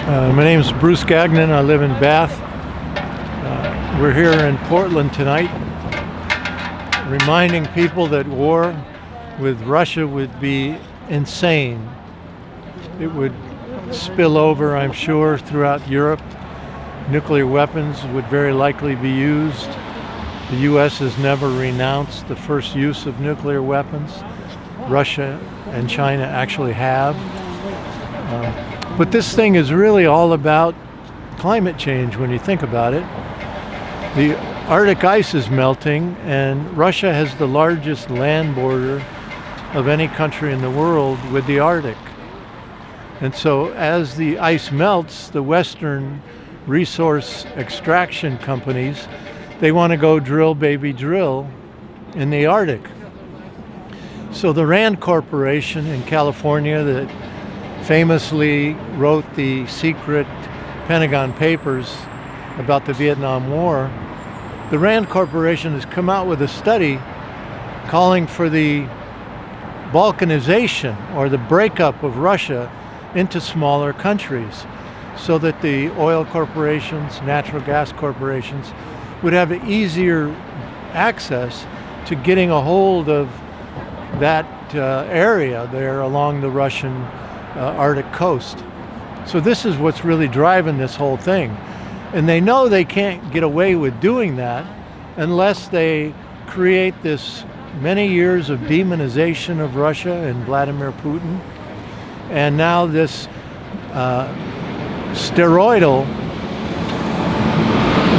My name is Bruce Gagnon. I live in Bath. We're here in Portland tonight, reminding people that war with Russia would be insane. It would spill over, I'm sure, throughout Europe. Nuclear weapons would very likely be used. The U.S. has never renounced the first use of nuclear weapons. Russia and China actually have. But this thing is really all about climate change when you think about it. The Arctic ice is melting, and Russia has the largest land border of any country in the world with the Arctic. And so as the ice melts, the Western resource extraction companies, they want to go drill, baby, drill in the Arctic. So the Rand Corporation in California that famously wrote the secret Pentagon Papers about the Vietnam War, the Rand Corporation has come out with a study calling for the balkanization or the breakup of Russia into smaller countries so that the oil corporations, natural gas corporations would have easier access to getting a hold of that area there along the Russian Arctic coast. So this is what's really driving this whole thing. And they know they can't get away with doing that unless they create this many years of demonization of Russia and Vladimir Putin. And now this steroidal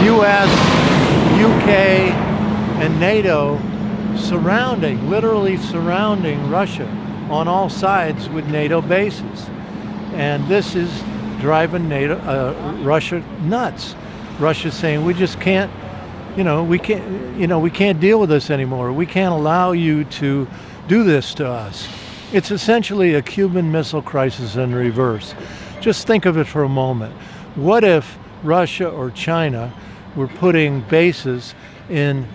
US, UK, and NATO literally surrounding Russia on all sides with NATO bases. And this is driving Russia nuts. Russia's saying, we just can't, we can't deal with this anymore. We can't allow you to do this to us. It's essentially a Cuban Missile Crisis in reverse. Just think of it for a moment. What if Russia or China were putting bases in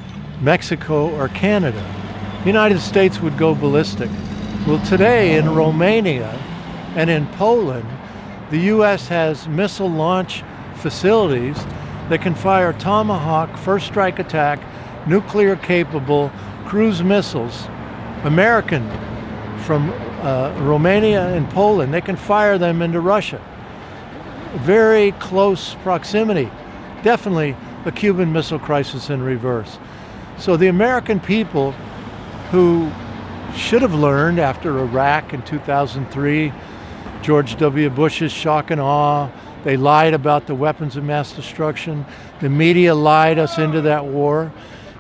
Mexico or Canada? The United States would go ballistic. Well, today in Romania and in Poland, the U.S. has missile launch facilities that can fire Tomahawk, first strike attack, nuclear capable cruise missiles, American, from Romania and Poland. They can fire them into Russia. Very close proximity. Definitely a Cuban Missile Crisis in reverse. So the American people who should have learned after Iraq in 2003, George W. Bush's shock and awe, they lied about the weapons of mass destruction. The media lied us into that war.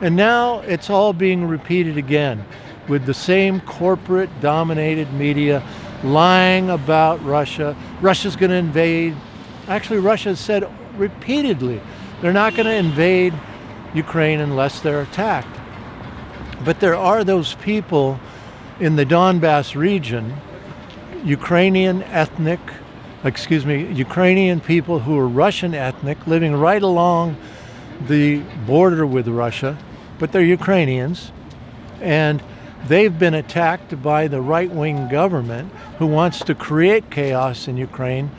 And now it's all being repeated again with the same corporate dominated media lying about Russia. Russia's going to invade. Actually, Russia has said repeatedly they're not going to invade Ukraine unless they're attacked. But there are those people in the Donbas region, Ukrainian people who are Russian ethnic, living right along the border with Russia, but they're Ukrainians, and they've been attacked by the right-wing government who wants to create chaos in Ukraine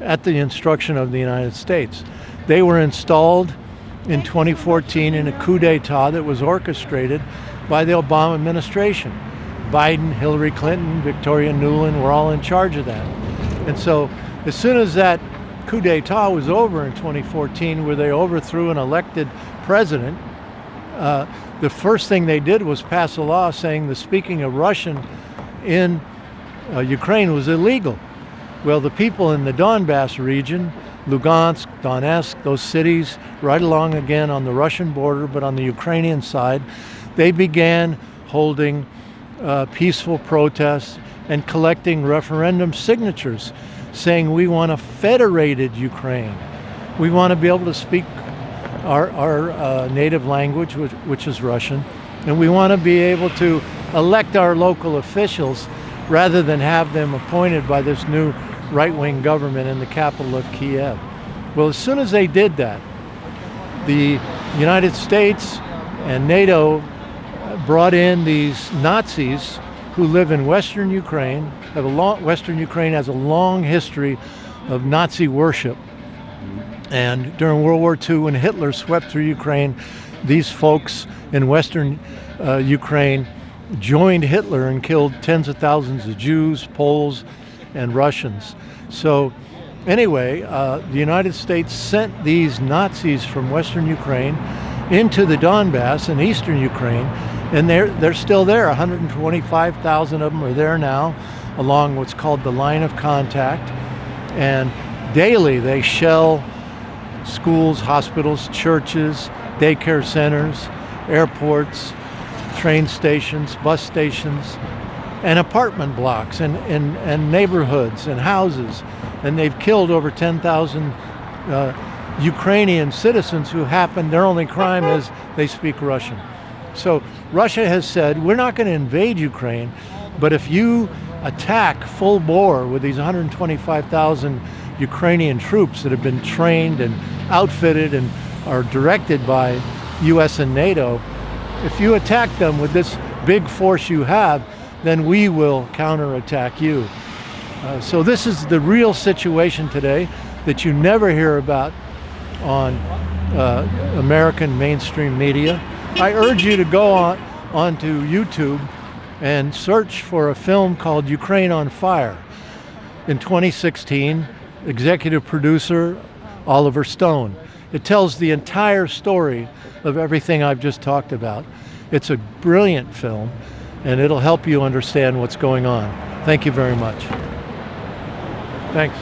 at the instruction of the United States. They were installed in 2014 in a coup d'etat that was orchestrated by the Obama administration. Biden, Hillary Clinton, Victoria Nuland were all in charge of that. And so as soon as that coup d'etat was over in 2014, where they overthrew an elected president, the first thing they did was pass a law saying the speaking of Russian in Ukraine was illegal. Well, the people in the Donbas region, Lugansk, Donetsk, those cities right along again on the Russian border, but on the Ukrainian side, they began holding peaceful protests and collecting referendum signatures saying we want a federated Ukraine. We want to be able to speak our native language, which is Russian, and we want to be able to elect our local officials rather than have them appointed by this new right-wing government in the capital of Kiev. Well, as soon as they did that, the United States and NATO brought in these Nazis who live in Western Ukraine. Western Ukraine has a long history of Nazi worship. And during World War II, when Hitler swept through Ukraine, these folks in Western Ukraine joined Hitler and killed tens of thousands of Jews, Poles, and Russians. So anyway, the United States sent these Nazis from Western Ukraine into the Donbas in eastern Ukraine, and they're still there. 125,000 of them are there now, along what's called the line of contact. And daily they shell schools, hospitals, churches, daycare centers, airports, train stations, bus stations, and apartment blocks and neighborhoods and houses. And they've killed over 10,000 Ukrainian citizens who happen, their only crime is they speak Russian. So Russia has said, we're not going to invade Ukraine, but if you attack full bore with these 125,000 Ukrainian troops that have been trained and outfitted and are directed by US and NATO, if you attack them with this big force you have, then we will counterattack you. So this is the real situation today that you never hear about on American mainstream media. I urge you to go onto YouTube and search for a film called Ukraine on Fire. In 2016, executive producer Oliver Stone. It tells the entire story of everything I've just talked about. It's a brilliant film, and it'll help you understand what's going on. Thank you very much. Thanks.